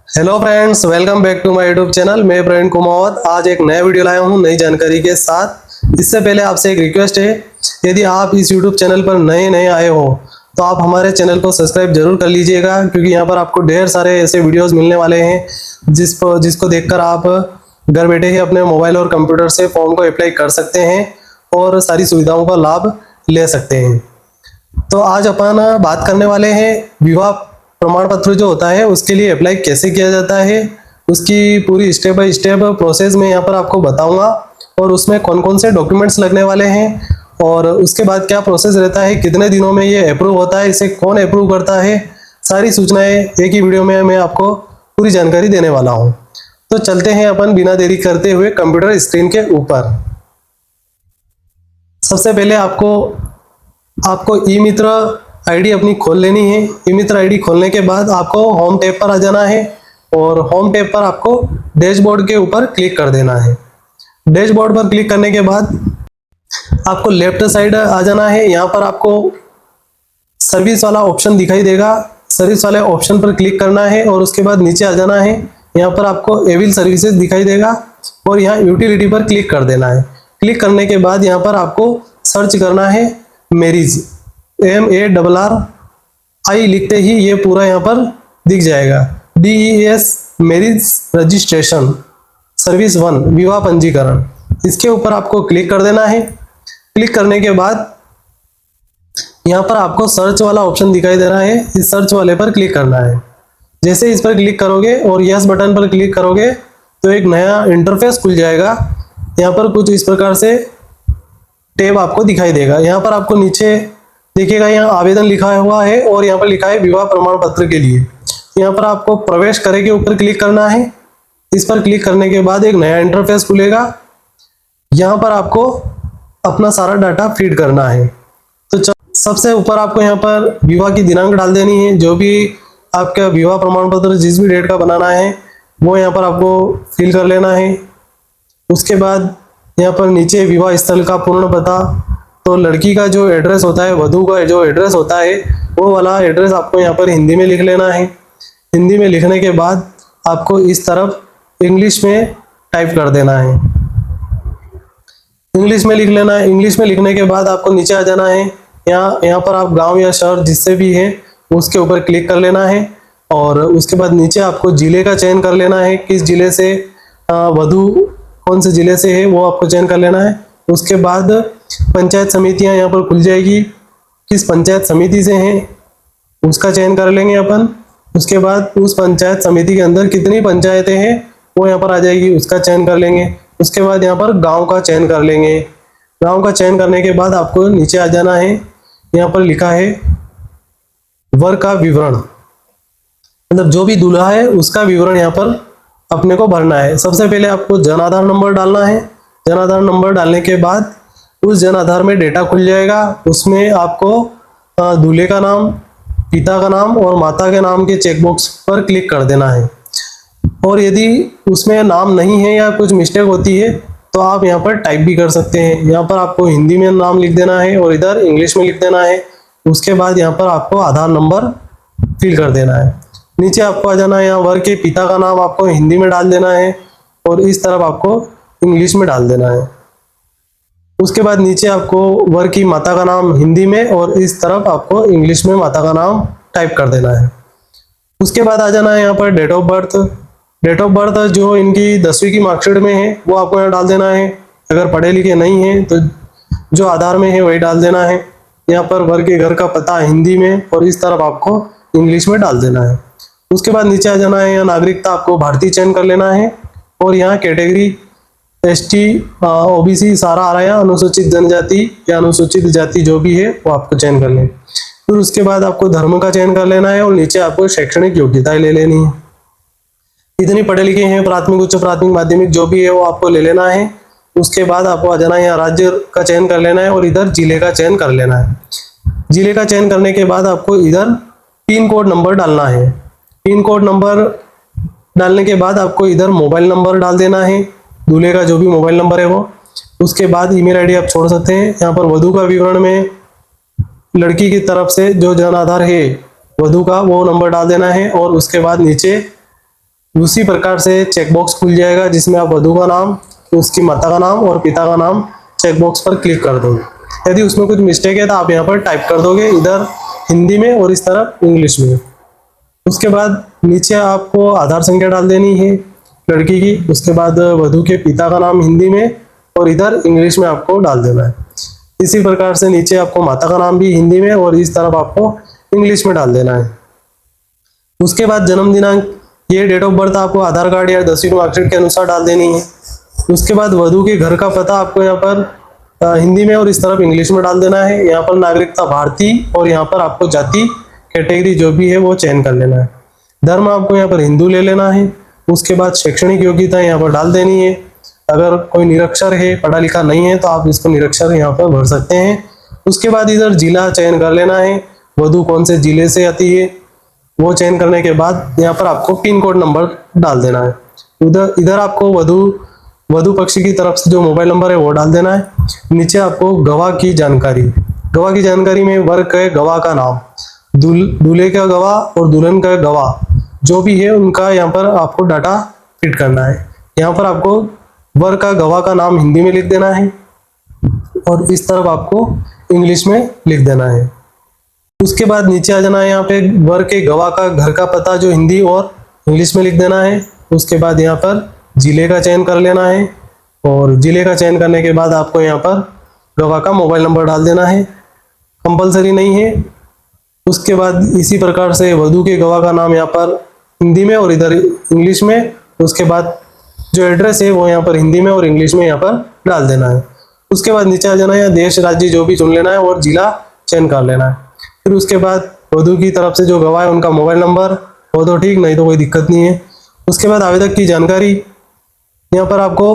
Hello friends, welcome back to my YouTube channel. मैं प्रवीण कुमार आज एक नया वीडियो लाया हूं नई जानकारी के साथ। इससे पहले आपसे एक रिक्वेस्ट है, यदि आप इस यूट्यूब चैनल पर नए नए आए हो तो आप हमारे चैनल को सब्सक्राइब जरूर कर लीजिएगा, क्योंकि यहाँ पर आपको ढेर सारे ऐसे वीडियोस मिलने वाले हैं जिसको देखकर आप घर बैठे ही अपने मोबाइल और कंप्यूटर से फॉर्म को अप्लाई कर सकते हैं और सारी सुविधाओं का लाभ ले सकते हैं। तो आज अपन बात करने वाले हैं विवाह प्रमाण पत्र जो होता है उसके लिए अप्लाई कैसे किया जाता है। उसकी पूरी स्टेप बाय स्टेप प्रोसेस में यहाँ पर आपको बताऊंगा, और उसमें कौन कौन से डॉक्यूमेंट्स लगने वाले हैं और उसके बाद क्या प्रोसेस रहता है, कितने दिनों में ये अप्रूव होता है, इसे कौन अप्रूव करता है। सारी सूचनाएं एक ही वीडियो में मैं आपको पूरी जानकारी देने वाला हूँ। तो चलते हैं अपन बिना देरी करते हुए कंप्यूटर स्क्रीन के ऊपर। सबसे पहले आपको ई मित्र आईडी अपनी खोल लेनी है। ई मित्र आईडी खोलने के बाद आपको होम टैब पर आ जाना है और होम टैब पर आपको डैशबोर्ड के ऊपर क्लिक कर देना है। डैशबोर्ड पर क्लिक करने के बाद आपको लेफ्ट साइड आ जाना है। यहाँ पर आपको सर्विस वाला ऑप्शन दिखाई देगा, सर्विस वाले ऑप्शन पर क्लिक करना है और उसके बाद नीचे आ जाना है। यहाँ पर आपको एविल सर्विसेज दिखाई देगा और यहाँ यूटिलिटी पर क्लिक कर देना है। क्लिक करने के बाद यहाँ पर आपको सर्च करना है मैरिज, MARRI लिखते ही ये पूरा यहाँ पर दिख जाएगा। DES मैरिज रजिस्ट्रेशन सर्विस 1 विवाह पंजीकरण, इसके ऊपर आपको क्लिक कर देना है। क्लिक करने के बाद यहाँ पर आपको सर्च वाला ऑप्शन दिखाई दे रहा है, इस सर्च वाले पर क्लिक करना है। जैसे इस पर क्लिक करोगे और यस बटन पर क्लिक करोगे तो एक नया इंटरफेस खुल जाएगा। यहाँ पर कुछ इस प्रकार से टैब आपको दिखाई देगा। यहाँ पर आपको नीचे देखिएगा, यहाँ आवेदन लिखा हुआ है और यहाँ पर लिखा है विवाह प्रमाण पत्र के लिए। यहाँ पर आपको प्रवेश करें के ऊपर क्लिक करना है। इस पर क्लिक करने के बाद एक नया इंटरफेस खुलेगा। यहाँ पर आपको अपना सारा डाटा फीड करना है। तो सबसे ऊपर आपको यहाँ पर विवाह की दिनांक डाल देनी है। जो भी आपका विवाह प्रमाण पत्र जिस भी डेट का बनाना है वो यहाँ पर आपको फिल कर लेना है। उसके बाद यहाँ पर नीचे विवाह स्थल का पूर्ण पता, तो लड़की का जो एड्रेस होता है, वधू का जो एड्रेस होता है वो वाला एड्रेस आपको यहाँ पर हिंदी में लिख लेना है। हिंदी में लिखने के बाद आपको इस तरफ इंग्लिश में टाइप कर देना है, इंग्लिश में लिख लेना है। इंग्लिश में लिखने के बाद आपको नीचे आ जाना है। यहाँ पर आप गांव या शहर जिससे भी है उसके ऊपर क्लिक कर लेना है और उसके बाद नीचे आपको जिले का चयन कर लेना है, किस जिले से वधू कौन से जिले से है वो आपको चयन कर लेना है। उसके बाद पंचायत समितियां यहाँ पर खुल जाएगी, किस पंचायत समिति से हैं उसका चयन कर लेंगे अपन। उसके बाद उस पंचायत समिति के अंदर कितनी पंचायतें हैं वो यहाँ पर आ जाएगी, उसका चयन कर लेंगे। उसके बाद यहाँ पर गांव का चयन कर लेंगे। गांव का चयन करने के बाद आपको नीचे आ जाना है। यहाँ पर लिखा है वर का विवरण, मतलब जो भी दूल्हा है उसका विवरण यहाँ पर अपने को भरना है। सबसे पहले आपको जन आधार नंबर डालना है। जन आधार नंबर डालने के बाद उस जन आधार में डेटा खुल जाएगा। उसमें आपको दूल्हे का नाम, पिता का नाम और माता के नाम के चेकबॉक्स पर क्लिक कर देना है। और यदि उसमें नाम नहीं है या कुछ मिस्टेक होती है तो आप यहाँ पर टाइप भी कर सकते हैं। यहाँ पर आपको हिंदी में नाम लिख देना है और इधर इंग्लिश में लिख देना है। उसके बाद यहाँ पर आपको आधार नंबर फिल कर देना है। नीचे आपको आ जाना है, यहाँ वर के पिता का नाम आपको हिंदी में डाल देना है और इस तरफ आपको इंग्लिश में डाल देना है। उसके बाद नीचे आपको वर की माता का नाम हिंदी में और इस तरफ आपको इंग्लिश में माता का नाम टाइप कर देना है। उसके बाद आ जाना है यहाँ पर date of birth. Date of birth जो इनकी 10वीं की मार्कशीट में है वो आपको यहाँ डाल देना है। अगर पढ़े लिखे नहीं हैं तो जो आधार में है वही डाल देना है। यहाँ पर वर के घर का पता हिंदी में और इस तरफ आपको इंग्लिश में डाल देना है। उसके बाद नीचे आ जाना है, यहाँ नागरिकता आपको भारतीय चयन कर लेना है और यहाँ कैटेगरी ST OBC सारा आ रहा है, अनुसूचित जनजाति या अनुसूचित जाति जो भी है वो आपको चयन कर लें। फिर उसके बाद आपको धर्म का चयन कर लेना है और नीचे आपको शैक्षणिक योग्यताएं ले लेनी है। इतनी पढ़े लिखे हैं, प्राथमिक उच्च प्राथमिक माध्यमिक जो भी है वो आपको ले लेना है। उसके बाद आपको आ जाना है, यहाँ राज्य का चयन कर लेना है और इधर जिले का चयन कर लेना है। जिले का चयन करने के बाद आपको इधर पिन कोड नंबर डालना है। पिन कोड नंबर डालने के बाद आपको इधर मोबाइल नंबर डाल देना है, दूल्हे का जो भी मोबाइल नंबर है वो। उसके बाद ईमेल आईडी आप छोड़ सकते हैं। यहाँ पर वधू का विवरण में लड़की की तरफ से जो जन आधार है वधू का वो नंबर डाल देना है और उसके बाद नीचे उसी प्रकार से चेकबॉक्स खुल जाएगा जिसमें आप वधू का नाम, उसकी माता का नाम और पिता का नाम चेकबॉक्स पर क्लिक कर दोगे। यदि उसमें कुछ मिस्टेक है तो आप यहाँ पर टाइप कर दोगे, इधर हिंदी में और इस तरफ इंग्लिश में। उसके बाद नीचे आपको आधार संख्या डाल देनी है लड़की की। उसके बाद वधू के पिता का नाम हिंदी में और इधर इंग्लिश में आपको डाल देना है। इसी प्रकार से नीचे आपको माता का नाम भी हिंदी में और इस तरफ आपको इंग्लिश में डाल देना है। उसके बाद जन्म दिनांक, ये डेट ऑफ बर्थ आपको आधार कार्ड या 10वीं मार्कशीट के अनुसार डाल देनी है। उसके बाद वधू के घर का पता आपको यहाँ पर हिंदी में और इस तरफ इंग्लिश में डाल देना है। यहाँ पर नागरिकता भारतीय और यहाँ पर आपको जाति कैटेगरी जो भी है वो चयन कर लेना है। धर्म आपको यहाँ पर हिंदू ले लेना है। उसके बाद शैक्षणिक योग्यता यहाँ पर डाल देनी है। अगर कोई निरक्षर है, पढ़ा लिखा नहीं है, तो आप इसको निरक्षर यहाँ पर भर सकते हैं। उसके बाद इधर जिला चयन कर लेना है, वधू कौन से जिले से आती है वो चयन करने के बाद यहाँ पर आपको पिन कोड नंबर डाल देना है। इधर आपको वधू पक्ष की तरफ से जो मोबाइल नंबर है वो डाल देना है। नीचे आपको गवाह की जानकारी में वर्ग है, गवाह का नाम, दूल्हे का गवाह और दुल्हन का गवाह जो भी है उनका यहाँ पर आपको डाटा फिट करना है। यहाँ पर आपको वर का गवाह का नाम हिंदी में लिख देना है और इस तरफ आपको इंग्लिश में लिख देना है। उसके बाद नीचे आ जाना है, यहाँ पे वर के गवाह का घर का पता जो हिंदी और इंग्लिश में लिख देना है। उसके बाद यहाँ पर जिले का चयन कर लेना है और जिले का चयन करने के बाद आपको यहाँ पर गवाह का मोबाइल नंबर डाल देना है, कंपलसरी नहीं है। उसके बाद इसी प्रकार से वधू के गवाह का नाम यहाँ पर हिंदी में और इधर इंग्लिश में। उसके बाद जो एड्रेस है वो यहाँ पर हिंदी में और इंग्लिश में यहाँ पर डाल देना है। उसके बाद नीचे आ जाना है, देश राज्य जो भी चुन लेना है और जिला चयन कर लेना है। फिर उसके बाद वधू की तरफ से जो गवाह है उनका मोबाइल नंबर हो तो ठीक, नहीं तो कोई दिक्कत नहीं है। उसके बाद आवेदक की जानकारी, यहाँ पर आपको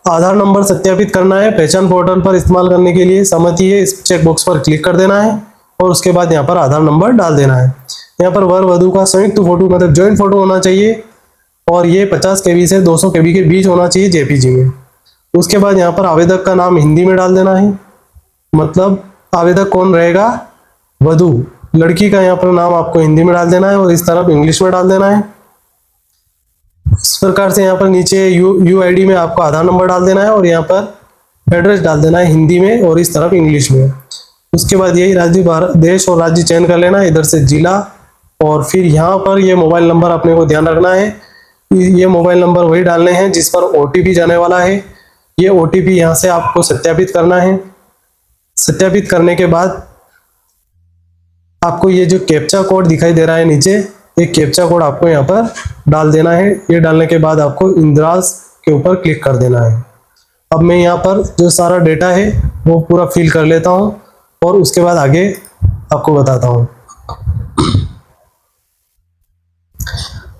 आधार नंबर सत्यापित करना है। पहचान पोर्टल पर इस्तेमाल करने के लिए सहमति है, इस चेकबॉक्स पर क्लिक कर देना है और उसके बाद यहाँ पर आधार नंबर डाल देना है। यहाँ पर वर वधू का संयुक्त फोटो मतलब जॉइंट फोटो होना चाहिए और ये 50 KB से 200 KB के बीच होना चाहिए JPG में। उसके बाद यहाँ पर आवेदक का नाम हिंदी में डाल देना है, मतलब आवेदक कौन रहेगा, वधू, लड़की का यहाँ पर नाम आपको हिंदी में डाल देना है और इस तरफ इंग्लिश में डाल देना है। इस प्रकार से यहाँ पर नीचे UID में आपको आधार नंबर डाल देना है और यहाँ पर एड्रेस डाल देना है हिंदी में और इस तरफ इंग्लिश में। उसके बाद यही राज्य, भारत देश और राज्य चयन कर लेना है, इधर से जिला, और फिर यहाँ पर ये मोबाइल नंबर अपने को ध्यान रखना है, ये मोबाइल नंबर वही डालने हैं जिस पर OTP जाने वाला है। ये OTP यहाँ से आपको सत्यापित करना है। सत्यापित करने के बाद आपको ये जो कैप्चा कोड दिखाई दे रहा है नीचे, एक कैप्चा कोड आपको यहाँ पर डाल देना है। ये डालने के बाद आपको इंद्राज के ऊपर क्लिक कर देना है। अब मैं यहाँ पर जो सारा डेटा है वो पूरा फिल कर लेता हूँ और उसके बाद आगे आपको बताता हूँ।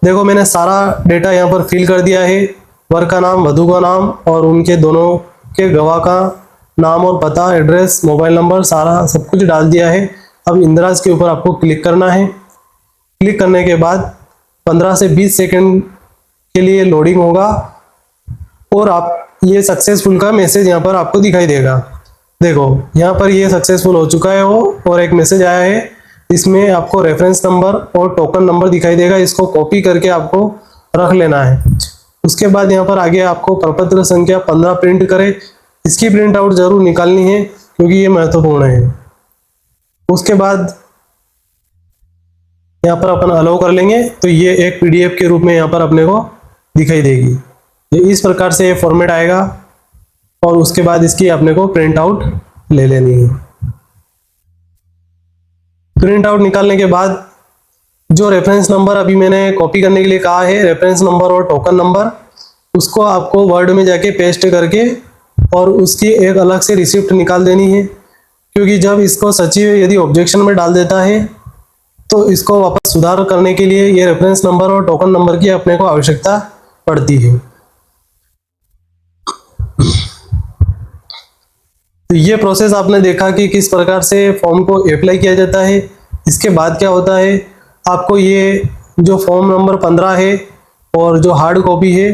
देखो मैंने सारा डेटा यहाँ पर फिल कर दिया है, वर का नाम, वधू का नाम और उनके दोनों के गवाह का नाम और पता, एड्रेस, मोबाइल नंबर, सारा सब कुछ डाल दिया है। अब इंद्राज के ऊपर आपको क्लिक करना है। क्लिक करने के बाद 15 से 20 सेकंड के लिए लोडिंग होगा और आप ये सक्सेसफुल का मैसेज यहाँ पर आपको दिखाई देगा। देखो यहाँ पर ये सक्सेसफुल हो चुका है वो, और एक मैसेज आया है, इसमें आपको रेफरेंस नंबर और टोकन नंबर दिखाई देगा, इसको कॉपी करके आपको रख लेना है। उसके बाद यहाँ पर आगे आपको प्रपत्र संख्या 15 प्रिंट करें, इसकी प्रिंट आउट जरूर निकालनी है क्योंकि ये महत्वपूर्ण है। उसके बाद यहाँ पर अपन अलाउ कर लेंगे तो ये एक PDF के रूप में यहाँ पर अपने को दिखाई देगी। ये इस प्रकार से ये फॉर्मेट आएगा और उसके बाद इसकी अपने को प्रिंट आउट ले लेनी है। प्रिंट आउट निकालने के बाद जो रेफरेंस नंबर अभी मैंने कॉपी करने के लिए कहा है, रेफरेंस नंबर और टोकन नंबर, उसको आपको वर्ड में जाके पेस्ट करके और उसकी एक अलग से रिसिप्ट निकाल देनी है, क्योंकि जब इसको सचिव यदि ऑब्जेक्शन में डाल देता है तो इसको वापस सुधार करने के लिए ये रेफरेंस नंबर और टोकन नंबर की अपने को आवश्यकता पड़ती है। तो ये प्रोसेस आपने देखा कि किस प्रकार से फॉर्म को अप्लाई किया जाता है। इसके बाद क्या होता है, आपको ये जो फॉर्म नंबर 15 है और जो हार्ड कॉपी है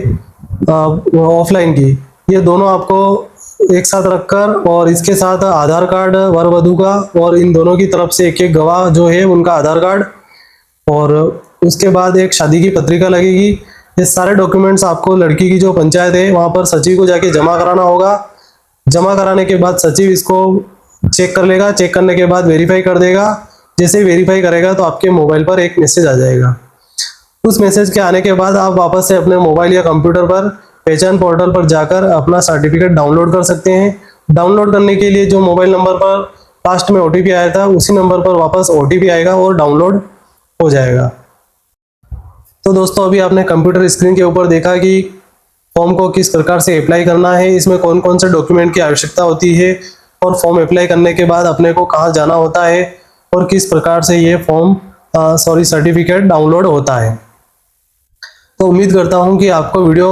ऑफलाइन की, ये दोनों आपको एक साथ रखकर और इसके साथ आधार कार्ड वर वधू का और इन दोनों की तरफ से एक एक गवाह जो है उनका आधार कार्ड, और उसके बाद एक शादी की पत्रिका लगेगी ये सारे डॉक्यूमेंट्स आपको लड़की की जो पंचायत है वहाँ पर सचिव को जाके जमा कराना होगा। जमा कराने के बाद सचिव इसको चेक कर लेगा, चेक करने के बाद वेरीफाई कर देगा। जैसे ही वेरीफाई करेगा तो आपके मोबाइल पर एक मैसेज आ जाएगा। उस मैसेज के आने के बाद आप वापस से अपने मोबाइल या कंप्यूटर पर पहचान पोर्टल पर जाकर अपना सर्टिफिकेट डाउनलोड कर सकते हैं। डाउनलोड करने के लिए जो मोबाइल नंबर पर पास्ट में ओटीपी आया था उसी नंबर पर वापस ओटीपी आएगा और डाउनलोड हो जाएगा। तो दोस्तों अभी आपने कंप्यूटर स्क्रीन के ऊपर देखा कि फॉर्म को किस प्रकार से अप्लाई करना है, इसमें कौन कौन से डॉक्यूमेंट की आवश्यकता होती है और फॉर्म अप्लाई करने के बाद अपने को कहाँ जाना होता है और किस प्रकार से ये सर्टिफिकेट डाउनलोड होता है। तो उम्मीद करता हूँ कि आपको वीडियो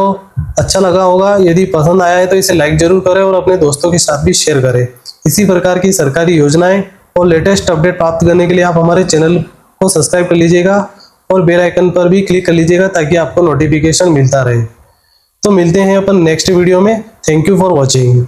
अच्छा लगा होगा। यदि पसंद आया है तो इसे लाइक जरूर करें और अपने दोस्तों के साथ भी शेयर करें। इसी प्रकार की सरकारी योजनाएं और लेटेस्ट अपडेट प्राप्त करने के लिए आप हमारे चैनल को सब्सक्राइब कर लीजिएगा और बेल आइकन पर भी क्लिक कर लीजिएगा ताकि आपको नोटिफिकेशन मिलता रहे। तो मिलते हैं अपन नेक्स्ट वीडियो में। Thank you for watching.